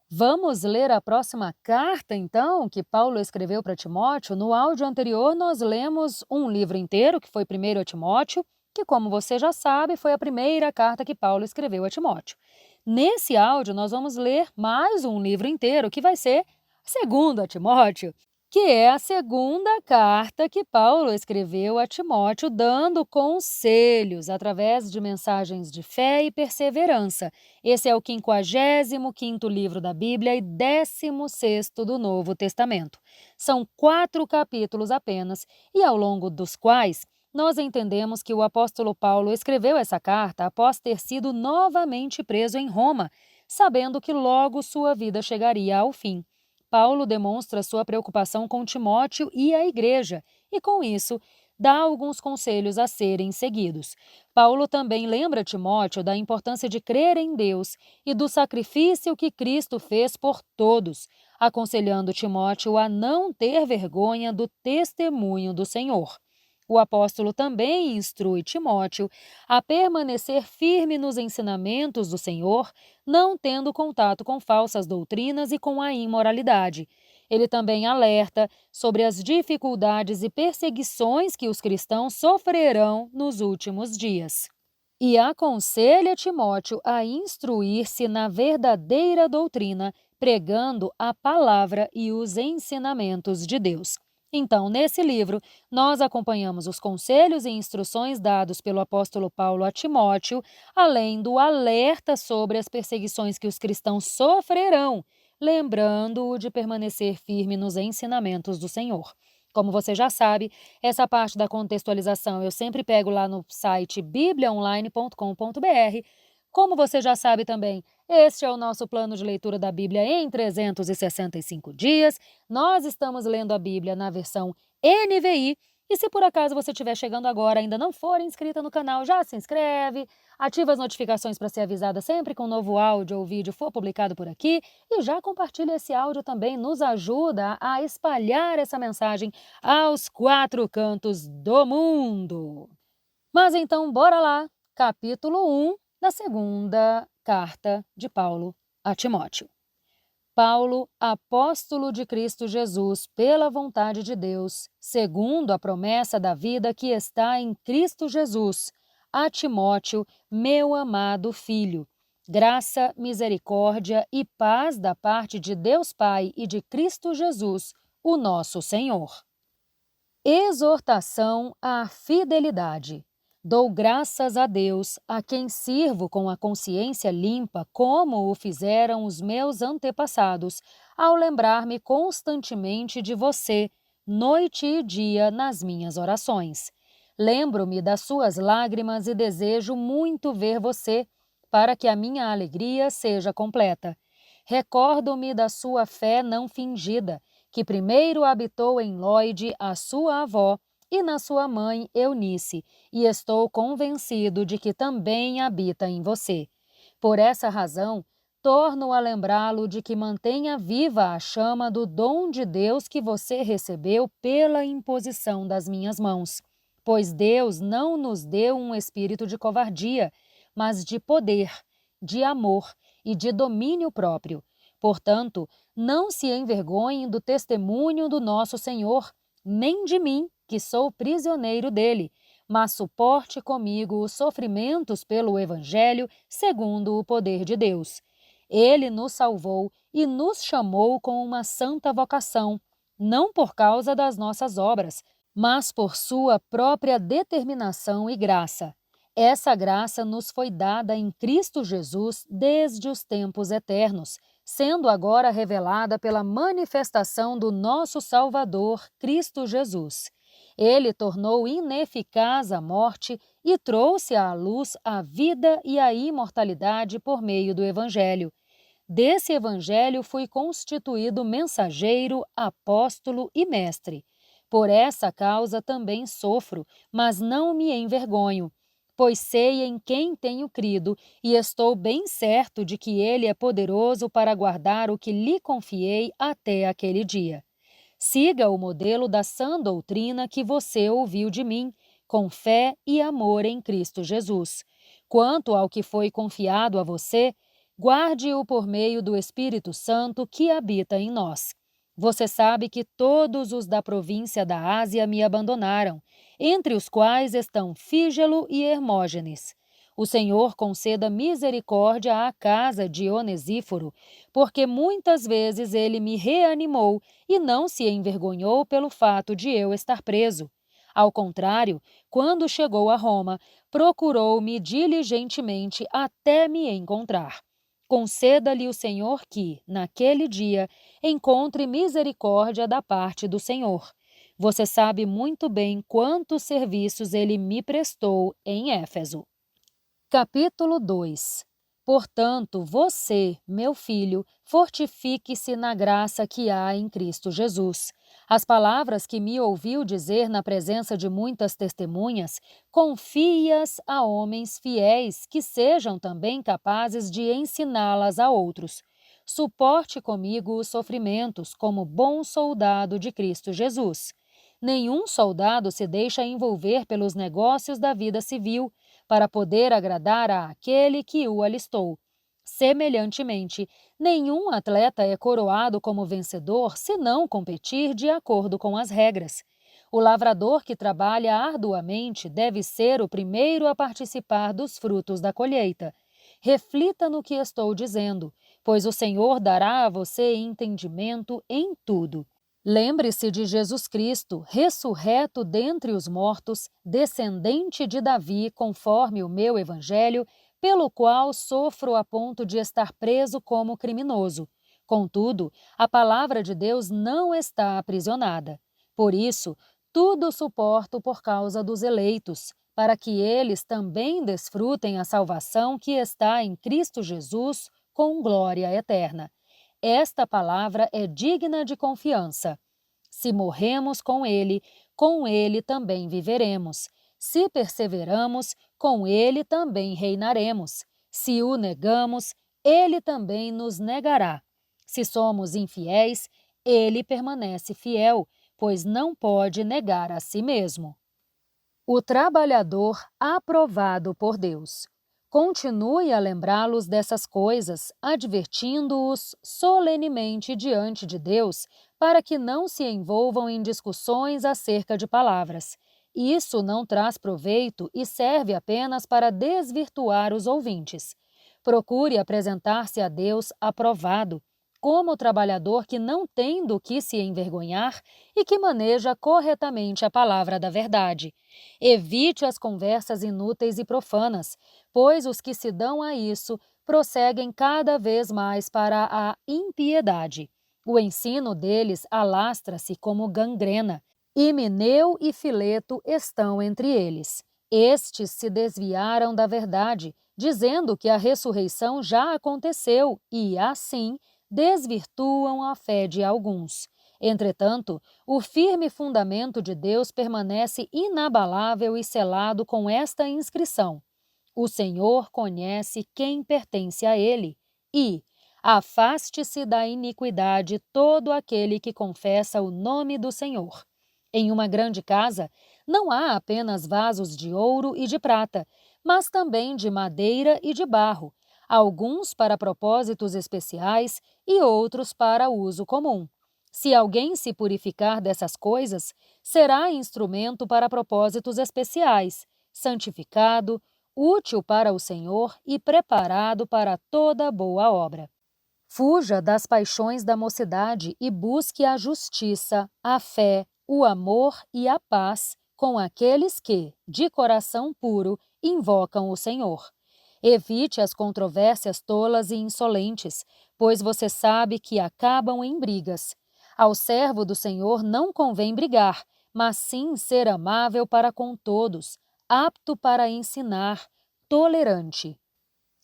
Vamos ler a próxima carta, então, que Paulo escreveu para Timóteo. No áudio anterior, nós lemos um livro inteiro, que foi primeiro a Timóteo, que, como você já sabe, foi a primeira carta que Paulo escreveu a Timóteo. Nesse áudio, nós vamos ler mais um livro inteiro, que vai ser segundo a Timóteo, que é a segunda carta que Paulo escreveu a Timóteo, dando conselhos através de mensagens de fé e perseverança. Esse é o 55º livro da Bíblia e 16º do Novo Testamento. São 4 capítulos apenas, e ao longo dos quais nós entendemos que o apóstolo Paulo escreveu essa carta após ter sido novamente preso em Roma, sabendo que logo sua vida chegaria ao fim. Paulo demonstra sua preocupação com Timóteo e a igreja, e com isso, dá alguns conselhos a serem seguidos. Paulo também lembra Timóteo da importância de crer em Deus e do sacrifício que Cristo fez por todos, aconselhando Timóteo a não ter vergonha do testemunho do Senhor. O apóstolo também instrui Timóteo a permanecer firme nos ensinamentos do Senhor, não tendo contato com falsas doutrinas e com a imoralidade. Ele também alerta sobre as dificuldades e perseguições que os cristãos sofrerão nos últimos dias. E aconselha Timóteo a instruir-se na verdadeira doutrina, pregando a palavra e os ensinamentos de Deus. Então, nesse livro, nós acompanhamos os conselhos e instruções dados pelo apóstolo Paulo a Timóteo, além do alerta sobre as perseguições que os cristãos sofrerão, lembrando-o de permanecer firme nos ensinamentos do Senhor. Como você já sabe, essa parte da contextualização eu sempre pego lá no site bibliaonline.com.br. Como você já sabe também, este é o nosso plano de leitura da Bíblia em 365 dias. Nós estamos lendo a Bíblia na versão NVI. E se por acaso você estiver chegando agora e ainda não for inscrita no canal, já se inscreve, ativa as notificações para ser avisada sempre que um novo áudio ou vídeo for publicado por aqui e já compartilha esse áudio também, nos ajuda a espalhar essa mensagem aos 4 cantos do mundo. Mas então, bora lá, capítulo 1 da segunda carta de Paulo a Timóteo. Paulo, apóstolo de Cristo Jesus, pela vontade de Deus, segundo a promessa da vida que está em Cristo Jesus, a Timóteo, meu amado filho. Graça, misericórdia e paz da parte de Deus Pai e de Cristo Jesus, o nosso Senhor. Exortação à fidelidade. Dou graças a Deus, a quem sirvo com a consciência limpa, como o fizeram os meus antepassados, ao lembrar-me constantemente de você, noite e dia, nas minhas orações. Lembro-me das suas lágrimas e desejo muito ver você, para que a minha alegria seja completa. Recordo-me da sua fé não fingida, que primeiro habitou em Lóide, a sua avó, e na sua mãe Eunice, e estou convencido de que também habita em você. Por essa razão, torno a lembrá-lo de que mantenha viva a chama do dom de Deus que você recebeu pela imposição das minhas mãos. Pois Deus não nos deu um espírito de covardia, mas de poder, de amor e de domínio próprio. Portanto, não se envergonhem do testemunho do nosso Senhor, nem de mim, que sou prisioneiro dele, mas suporte comigo os sofrimentos pelo Evangelho segundo o poder de Deus. Ele nos salvou e nos chamou com uma santa vocação, não por causa das nossas obras, mas por sua própria determinação e graça. Essa graça nos foi dada em Cristo Jesus desde os tempos eternos, sendo agora revelada pela manifestação do nosso Salvador, Cristo Jesus. Ele tornou ineficaz a morte e trouxe à luz a vida e a imortalidade por meio do Evangelho. Desse Evangelho fui constituído mensageiro, apóstolo e mestre. Por essa causa também sofro, mas não me envergonho, pois sei em quem tenho crido e estou bem certo de que Ele é poderoso para guardar o que lhe confiei até aquele dia. Siga o modelo da sã doutrina que você ouviu de mim, com fé e amor em Cristo Jesus. Quanto ao que foi confiado a você, guarde-o por meio do Espírito Santo que habita em nós. Você sabe que todos os da província da Ásia me abandonaram, entre os quais estão Fígelo e Hermógenes. O Senhor conceda misericórdia à casa de Onesíforo, porque muitas vezes ele me reanimou e não se envergonhou pelo fato de eu estar preso. Ao contrário, quando chegou a Roma, procurou-me diligentemente até me encontrar. Conceda-lhe o Senhor que, naquele dia, encontre misericórdia da parte do Senhor. Você sabe muito bem quantos serviços ele me prestou em Éfeso. Capítulo 2. Portanto, você, meu filho, fortifique-se na graça que há em Cristo Jesus. As palavras que me ouviu dizer na presença de muitas testemunhas, confie-as a homens fiéis que sejam também capazes de ensiná-las a outros. Suporte comigo os sofrimentos como bom soldado de Cristo Jesus. Nenhum soldado se deixa envolver pelos negócios da vida civil, para poder agradar àquele que o alistou. Semelhantemente, nenhum atleta é coroado como vencedor se não competir de acordo com as regras. O lavrador que trabalha arduamente deve ser o primeiro a participar dos frutos da colheita. Reflita no que estou dizendo, pois o Senhor dará a você entendimento em tudo. Lembre-se de Jesus Cristo, ressurreto dentre os mortos, descendente de Davi, conforme o meu evangelho, pelo qual sofro a ponto de estar preso como criminoso. Contudo, a palavra de Deus não está aprisionada. Por isso, tudo suporto por causa dos eleitos, para que eles também desfrutem a salvação que está em Cristo Jesus com glória eterna. Esta palavra é digna de confiança. Se morremos com ele também viveremos. Se perseveramos, com ele também reinaremos. Se o negamos, ele também nos negará. Se somos infiéis, ele permanece fiel, pois não pode negar a si mesmo. O trabalhador aprovado por Deus. Continue a lembrá-los dessas coisas, advertindo-os solenemente diante de Deus, para que não se envolvam em discussões acerca de palavras. Isso não traz proveito e serve apenas para desvirtuar os ouvintes. Procure apresentar-se a Deus aprovado, como o trabalhador que não tem do que se envergonhar e que maneja corretamente a palavra da verdade. Evite as conversas inúteis e profanas, pois os que se dão a isso prosseguem cada vez mais para a impiedade. O ensino deles alastra-se como gangrena. Himeneu e Fileto estão entre eles. Estes se desviaram da verdade, dizendo que a ressurreição já aconteceu e, assim, desvirtuam a fé de alguns. Entretanto, o firme fundamento de Deus permanece inabalável e selado com esta inscrição: o Senhor conhece quem pertence a ele, e afaste-se da iniquidade todo aquele que confessa o nome do Senhor. Em uma grande casa, não há apenas vasos de ouro e de prata, mas também de madeira e de barro, alguns para propósitos especiais e outros para uso comum. Se alguém se purificar dessas coisas, será instrumento para propósitos especiais, santificado, útil para o Senhor e preparado para toda boa obra. Fuja das paixões da mocidade e busque a justiça, a fé, o amor e a paz com aqueles que, de coração puro, invocam o Senhor. Evite as controvérsias tolas e insolentes, pois você sabe que acabam em brigas. Ao servo do Senhor não convém brigar, mas sim ser amável para com todos, apto para ensinar, tolerante.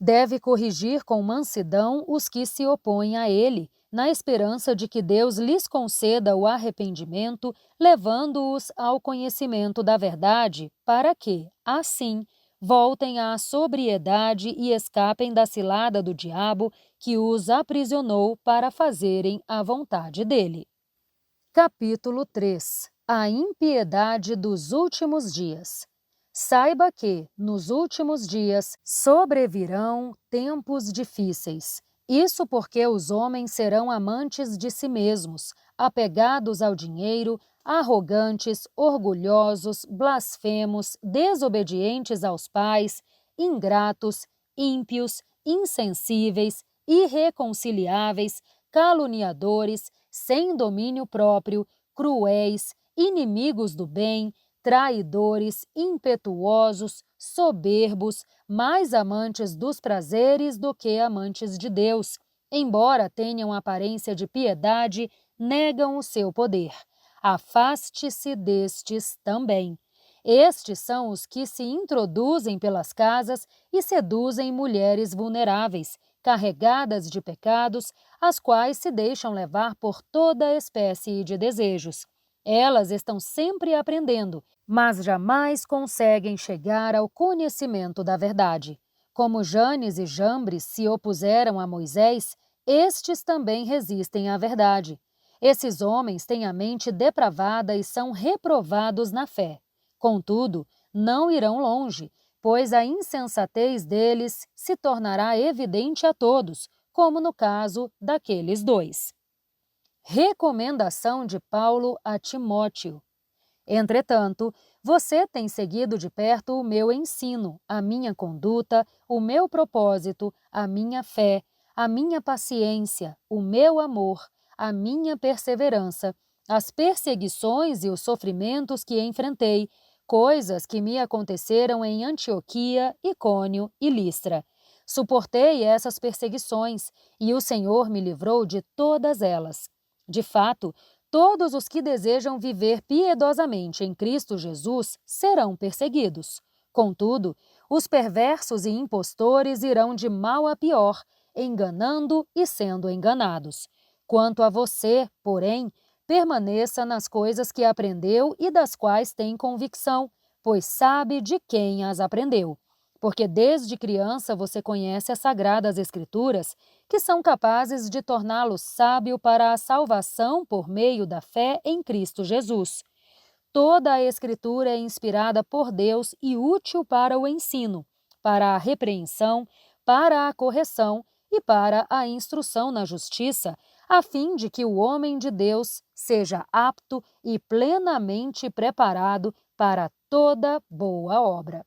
Deve corrigir com mansidão os que se opõem a ele, na esperança de que Deus lhes conceda o arrependimento, levando-os ao conhecimento da verdade, para que, assim, voltem à sobriedade e escapem da cilada do diabo que os aprisionou para fazerem a vontade dele. Capítulo 3. A impiedade dos últimos dias. Saiba que, nos últimos dias, sobrevirão tempos difíceis. Isso porque os homens serão amantes de si mesmos, apegados ao dinheiro, arrogantes, orgulhosos, blasfemos, desobedientes aos pais, ingratos, ímpios, insensíveis, irreconciliáveis, caluniadores, sem domínio próprio, cruéis, inimigos do bem, traidores, impetuosos, soberbos, mais amantes dos prazeres do que amantes de Deus. Embora tenham aparência de piedade, negam o seu poder. Afaste-se destes também. Estes são os que se introduzem pelas casas e seduzem mulheres vulneráveis, carregadas de pecados, as quais se deixam levar por toda espécie de desejos. Elas estão sempre aprendendo, mas jamais conseguem chegar ao conhecimento da verdade. Como Janes e Jambres se opuseram a Moisés, estes também resistem à verdade. Esses homens têm a mente depravada e são reprovados na fé. Contudo, não irão longe, pois a insensatez deles se tornará evidente a todos, como no caso daqueles dois. Recomendação de Paulo a Timóteo. Entretanto, você tem seguido de perto o meu ensino, a minha conduta, o meu propósito, a minha fé, a minha paciência, o meu amor, a minha perseverança, as perseguições e os sofrimentos que enfrentei, coisas que me aconteceram em Antioquia, Icônio e Listra. Suportei essas perseguições e o Senhor me livrou de todas elas. De fato, todos os que desejam viver piedosamente em Cristo Jesus serão perseguidos. Contudo, os perversos e impostores irão de mal a pior, enganando e sendo enganados. Quanto a você, porém, permaneça nas coisas que aprendeu e das quais tem convicção, pois sabe de quem as aprendeu. Porque desde criança você conhece as Sagradas Escrituras, que são capazes de torná-lo sábio para a salvação por meio da fé em Cristo Jesus. Toda a Escritura é inspirada por Deus e útil para o ensino, para a repreensão, para a correção e para a instrução na justiça, a fim de que o homem de Deus seja apto e plenamente preparado para toda boa obra.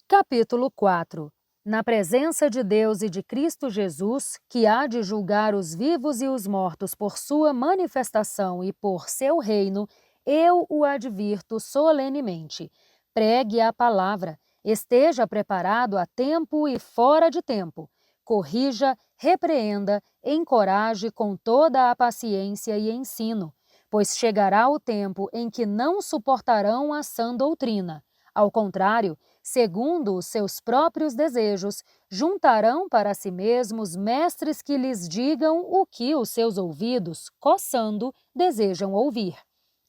Capítulo 4. Na presença de Deus e de Cristo Jesus, que há de julgar os vivos e os mortos por sua manifestação e por seu reino, eu o advirto solenemente. Pregue a palavra, esteja preparado a tempo e fora de tempo. Corrija, repreenda, encoraje com toda a paciência e ensino, pois chegará o tempo em que não suportarão a sã doutrina. Ao contrário, segundo os seus próprios desejos, juntarão para si mesmos mestres que lhes digam o que os seus ouvidos, coçando, desejam ouvir.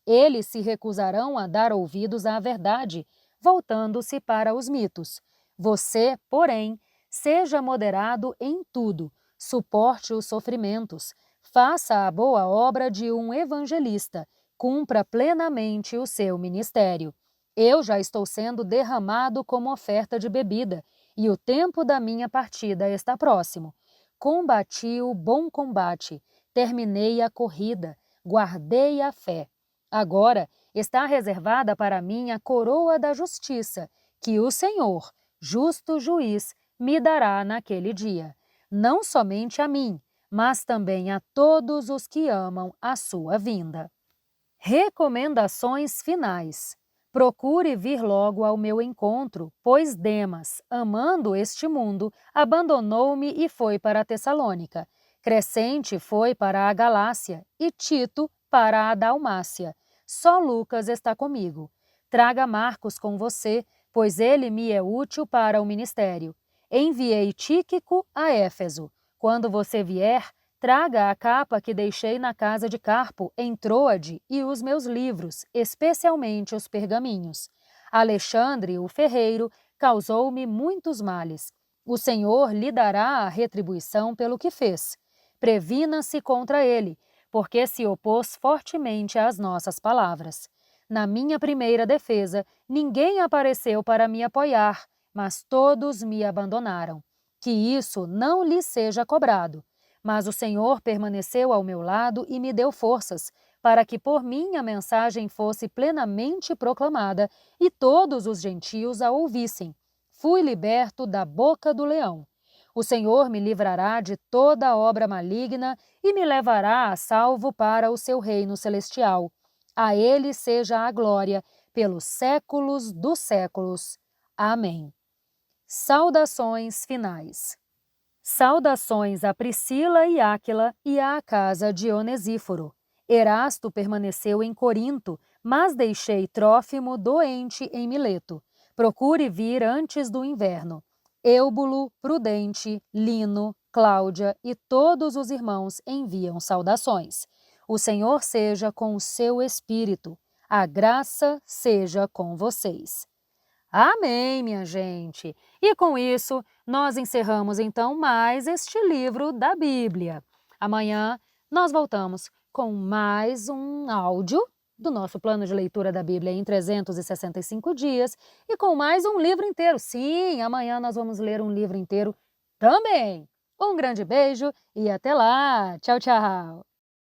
Eles se recusarão a dar ouvidos à verdade, voltando-se para os mitos. Você, porém, seja moderado em tudo, suporte os sofrimentos, faça a boa obra de um evangelista, cumpra plenamente o seu ministério. Eu já estou sendo derramado como oferta de bebida, e o tempo da minha partida está próximo. Combati o bom combate, terminei a corrida, guardei a fé. Agora está reservada para mim a coroa da justiça, que o Senhor, justo juiz, me dará naquele dia. Não somente a mim, mas também a todos os que amam a sua vinda. Recomendações finais. Procure vir logo ao meu encontro, pois Demas, amando este mundo, abandonou-me e foi para Tessalônica. Crescente foi para a Galácia e Tito para a Dalmácia. Só Lucas está comigo. Traga Marcos com você, pois ele me é útil para o ministério. Enviei Tíquico a Éfeso. Quando você vier, traga a capa que deixei na casa de Carpo, em Troade, e os meus livros, especialmente os pergaminhos. Alexandre, o ferreiro, causou-me muitos males. O Senhor lhe dará a retribuição pelo que fez. Previna-se contra ele, porque se opôs fortemente às nossas palavras. Na minha primeira defesa, ninguém apareceu para me apoiar, mas todos me abandonaram. Que isso não lhe seja cobrado. Mas o Senhor permaneceu ao meu lado e me deu forças, para que por mim a mensagem fosse plenamente proclamada e todos os gentios a ouvissem. Fui liberto da boca do leão. O Senhor me livrará de toda obra maligna e me levará a salvo para o seu reino celestial. A ele seja a glória pelos séculos dos séculos. Amém. Saudações finais. Saudações a Priscila e Áquila e à casa de Onesíforo. Erasto permaneceu em Corinto, mas deixei Trófimo doente em Mileto. Procure vir antes do inverno. Eubulo, Prudente, Lino, Cláudia e todos os irmãos enviam saudações. O Senhor seja com o seu espírito. A graça seja com vocês. Amém, minha gente! E com isso, nós encerramos então mais este livro da Bíblia. Amanhã nós voltamos com mais um áudio do nosso plano de leitura da Bíblia em 365 dias e com mais um livro inteiro. Sim, amanhã nós vamos ler um livro inteiro também. Um grande beijo e até lá! Tchau, tchau!